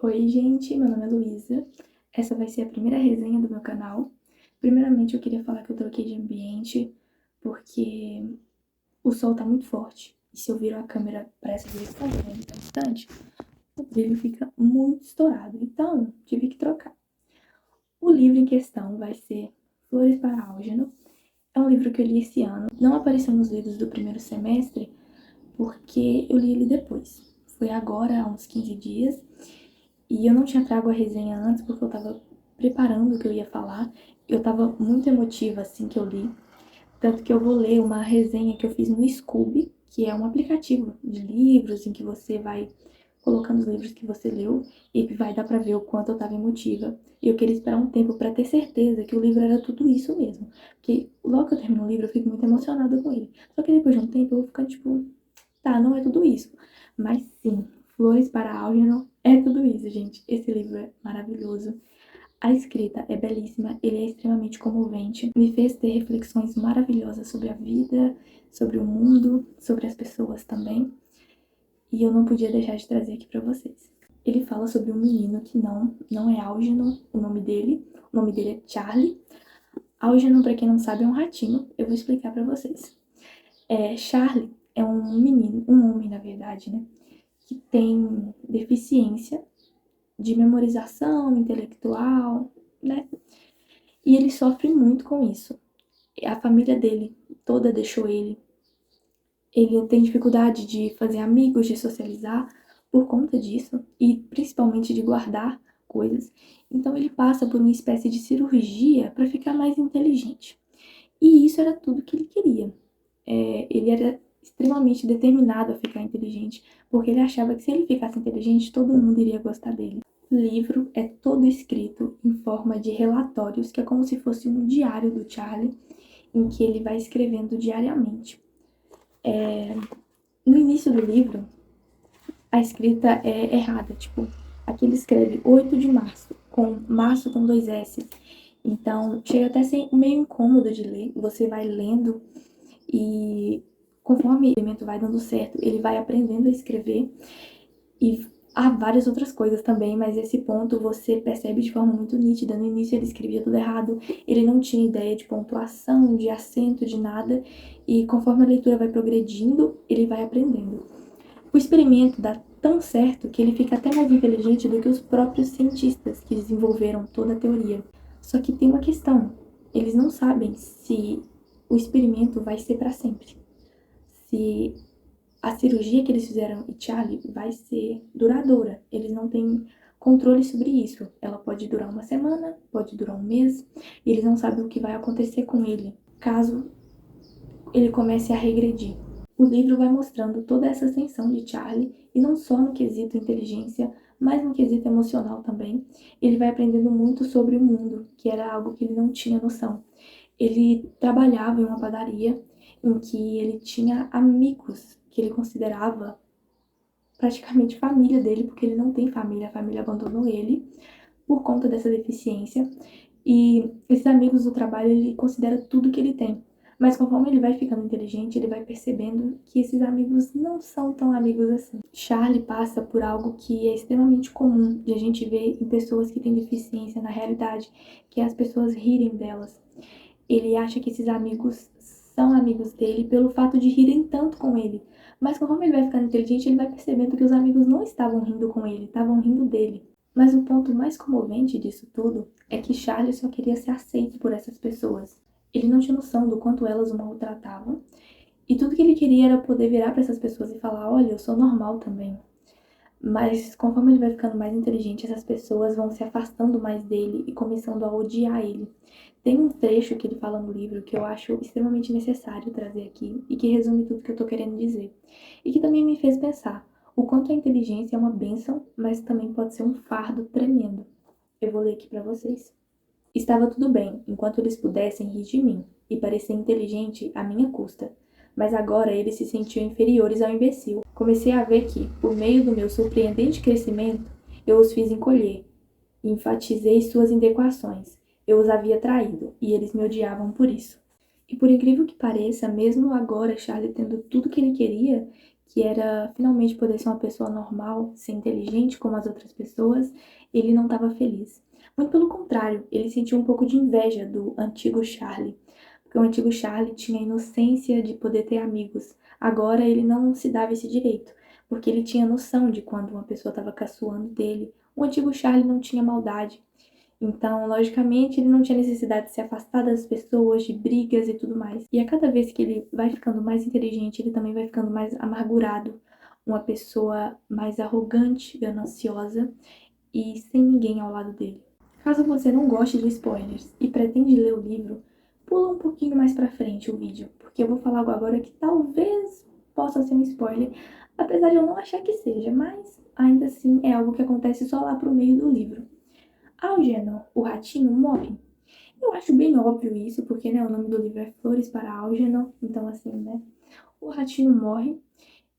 Oi, gente, meu nome é Luísa. Essa vai ser a primeira resenha do meu canal. Primeiramente, eu queria falar que eu troquei de ambiente porque o sol tá muito forte. E se eu viro a câmera para essa direção, que é muito distante, o brilho fica muito estourado. Então, tive que trocar. O livro em questão vai ser Flores para Álgeno. É um livro que eu li esse ano. Não apareceu nos livros do primeiro semestre porque eu li ele depois. Foi agora, há uns 15 dias. E eu não tinha trago a resenha antes porque eu tava preparando o que eu ia falar. Eu tava muito emotiva assim que eu li. Tanto que eu vou ler uma resenha que eu fiz no Scoob, que é um aplicativo de livros em que você vai colocando os livros que você leu e vai dar pra ver o quanto eu tava emotiva. E eu queria esperar um tempo pra ter certeza que o livro era tudo isso mesmo. Porque logo que eu termino o livro eu fico muito emocionada com ele. Só que depois de um tempo eu vou ficando tipo, tá, não é tudo isso. Mas sim, Flores para Algernon é tudo isso, gente. Esse livro é maravilhoso. A escrita é belíssima, ele é extremamente comovente. Me fez ter reflexões maravilhosas sobre a vida, sobre o mundo, sobre as pessoas também. E eu não podia deixar de trazer aqui para vocês. Ele fala sobre um menino que não é Algernon, o nome dele. O nome dele é Charlie. Algernon, para quem não sabe, é um ratinho. Eu vou explicar para vocês. Charlie é um menino, um homem na verdade, né? Que tem deficiência de memorização intelectual, né? E ele sofre muito com isso. A família dele toda deixou ele. Ele tem dificuldade de fazer amigos, de socializar por conta disso e principalmente de guardar coisas. Então ele passa por uma espécie de cirurgia para ficar mais inteligente. E isso era tudo que ele queria. Ele era extremamente determinado a ficar inteligente, porque ele achava que se ele ficasse inteligente, todo mundo iria gostar dele. O livro é todo escrito em forma de relatórios, que é como se fosse um diário do Charlie, em que ele vai escrevendo diariamente. No início do livro, a escrita é errada, tipo, aqui ele escreve 8 de março com 2 S. Então, chega até a ser meio incômodo de ler, você vai lendo e conforme o elemento vai dando certo, ele vai aprendendo a escrever e há várias outras coisas também, mas esse ponto você percebe de forma muito nítida. No início ele escrevia tudo errado, ele não tinha ideia de pontuação, de acento, de nada, e conforme a leitura vai progredindo, ele vai aprendendo. O experimento dá tão certo que ele fica até mais inteligente do que os próprios cientistas que desenvolveram toda a teoria. Só que tem uma questão, eles não sabem se o experimento vai ser para sempre. Se a cirurgia que eles fizeram em Charlie vai ser duradoura. Eles não têm controle sobre isso. Ela pode durar uma semana, pode durar um mês, e eles não sabem o que vai acontecer com ele caso ele comece a regredir. O livro vai mostrando toda essa ascensão de Charlie, e não só no quesito inteligência, mas no quesito emocional também. Ele vai aprendendo muito sobre o mundo, que era algo que ele não tinha noção. Ele trabalhava em uma padaria em que ele tinha amigos que ele considerava praticamente família dele, porque ele não tem família, a família abandonou ele por conta dessa deficiência. E esses amigos do trabalho ele considera tudo que ele tem. Mas conforme ele vai ficando inteligente, ele vai percebendo que esses amigos não são tão amigos assim. Charlie passa por algo que é extremamente comum de a gente ver em pessoas que têm deficiência na realidade, que é as pessoas rirem delas. Ele acha que esses amigos são amigos dele pelo fato de rirem tanto com ele. Mas conforme ele vai ficando inteligente, ele vai percebendo que os amigos não estavam rindo com ele, estavam rindo dele. Mas o ponto mais comovente disso tudo é que Charlie só queria ser aceito por essas pessoas. Ele não tinha noção do quanto elas o maltratavam, e tudo que ele queria era poder virar para essas pessoas e falar: olha, eu sou normal também. Mas conforme ele vai ficando mais inteligente, essas pessoas vão se afastando mais dele e começando a odiar ele. Tem um trecho que ele fala no livro que eu acho extremamente necessário trazer aqui e que resume tudo que eu tô querendo dizer. E que também me fez pensar o quanto a inteligência é uma bênção, mas também pode ser um fardo tremendo. Eu vou ler aqui para vocês. Estava tudo bem, enquanto eles pudessem rir de mim e parecer inteligente à minha custa. Mas agora eles se sentiam inferiores ao imbecil. Comecei a ver que, por meio do meu surpreendente crescimento, eu os fiz encolher, e enfatizei suas inadequações. Eu os havia traído, e eles me odiavam por isso. E por incrível que pareça, mesmo agora Charlie tendo tudo que ele queria, que era finalmente poder ser uma pessoa normal, ser inteligente como as outras pessoas, ele não estava feliz. Muito pelo contrário, ele sentiu um pouco de inveja do antigo Charlie, porque o antigo Charlie tinha a inocência de poder ter amigos. Agora ele não se dava esse direito, porque ele tinha noção de quando uma pessoa estava caçoando dele. O antigo Charlie não tinha maldade. Então, logicamente, ele não tinha necessidade de se afastar das pessoas, de brigas e tudo mais. E a cada vez que ele vai ficando mais inteligente, ele também vai ficando mais amargurado, uma pessoa mais arrogante, gananciosa e sem ninguém ao lado dele. Caso você não goste de spoilers e pretende ler o livro, pula um pouquinho mais pra frente o vídeo, porque eu vou falar algo agora que talvez possa ser um spoiler, apesar de eu não achar que seja, mas ainda assim é algo que acontece só lá pro meio do livro. Algernon, o ratinho, morre. Eu acho bem óbvio isso, porque, né, o nome do livro é Flores para Algernon, então assim, né, o ratinho morre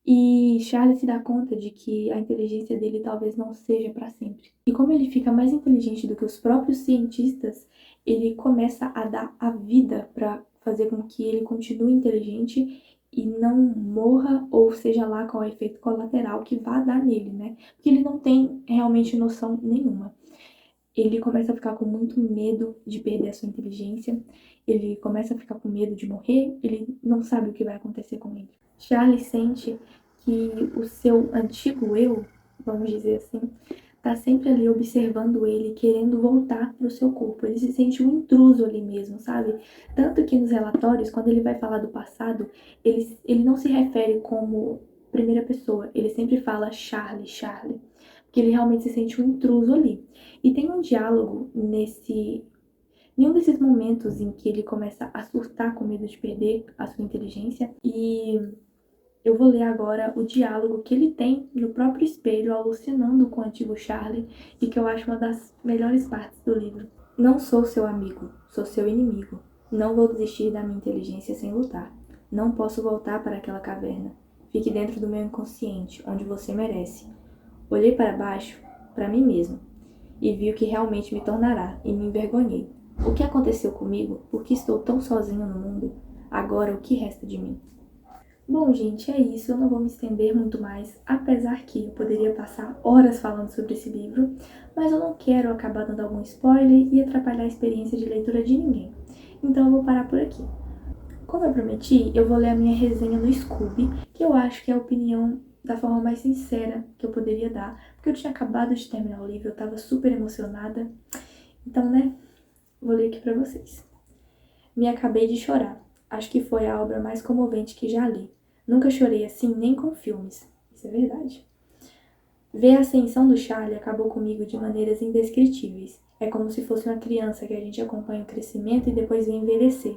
e Charlie se dá conta de que a inteligência dele talvez não seja para sempre. E como ele fica mais inteligente do que os próprios cientistas, ele começa a dar a vida para fazer com que ele continue inteligente e não morra, ou seja lá qual é o efeito colateral que vá dar nele, né? Porque ele não tem realmente noção nenhuma. Ele começa a ficar com muito medo de perder a sua inteligência, ele começa a ficar com medo de morrer, ele não sabe o que vai acontecer com ele. Charlie sente que o seu antigo eu, vamos dizer assim, tá sempre ali observando ele, querendo voltar pro seu corpo. Ele se sente um intruso ali mesmo, sabe? Tanto que nos relatórios, quando ele vai falar do passado, ele não se refere como primeira pessoa, ele sempre fala Charlie, Charlie, porque ele realmente se sente um intruso ali. E tem um diálogo em um desses momentos em que ele começa a surtar com medo de perder a sua inteligência. E eu vou ler agora o diálogo que ele tem no próprio espelho, alucinando com o antigo Charlie, e que eu acho uma das melhores partes do livro. Não sou seu amigo, sou seu inimigo. Não vou desistir da minha inteligência sem lutar. Não posso voltar para aquela caverna. Fique dentro do meu inconsciente, onde você merece. Olhei para baixo, para mim mesmo, e vi o que realmente me tornará, e me envergonhei. O que aconteceu comigo? Por que estou tão sozinho no mundo? Agora o que resta de mim? Bom, gente, é isso. Eu não vou me estender muito mais, apesar que eu poderia passar horas falando sobre esse livro, mas eu não quero acabar dando algum spoiler e atrapalhar a experiência de leitura de ninguém. Então eu vou parar por aqui. Como eu prometi, eu vou ler a minha resenha no Scooby, que eu acho que é a opinião da forma mais sincera que eu poderia dar, porque eu tinha acabado de terminar o livro, eu tava super emocionada. Então, né, vou ler aqui pra vocês. Me acabei de chorar. Acho que foi a obra mais comovente que já li. Nunca chorei assim nem com filmes. Isso é verdade. Ver a ascensão do Charlie acabou comigo de maneiras indescritíveis. É como se fosse uma criança que a gente acompanha o crescimento e depois vê envelhecer.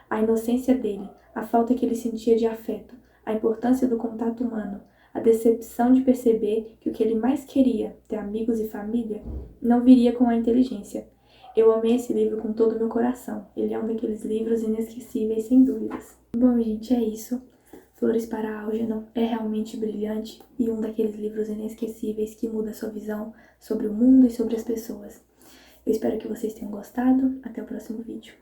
A inocência dele, a falta que ele sentia de afeto, a importância do contato humano, a decepção de perceber que o que ele mais queria, ter amigos e família, não viria com a inteligência. Eu amei esse livro com todo o meu coração. Ele é um daqueles livros inesquecíveis, sem dúvidas. Bom, gente, é isso. Flores para Algernon é realmente brilhante e um daqueles livros inesquecíveis que muda a sua visão sobre o mundo e sobre as pessoas. Eu espero que vocês tenham gostado. Até o próximo vídeo.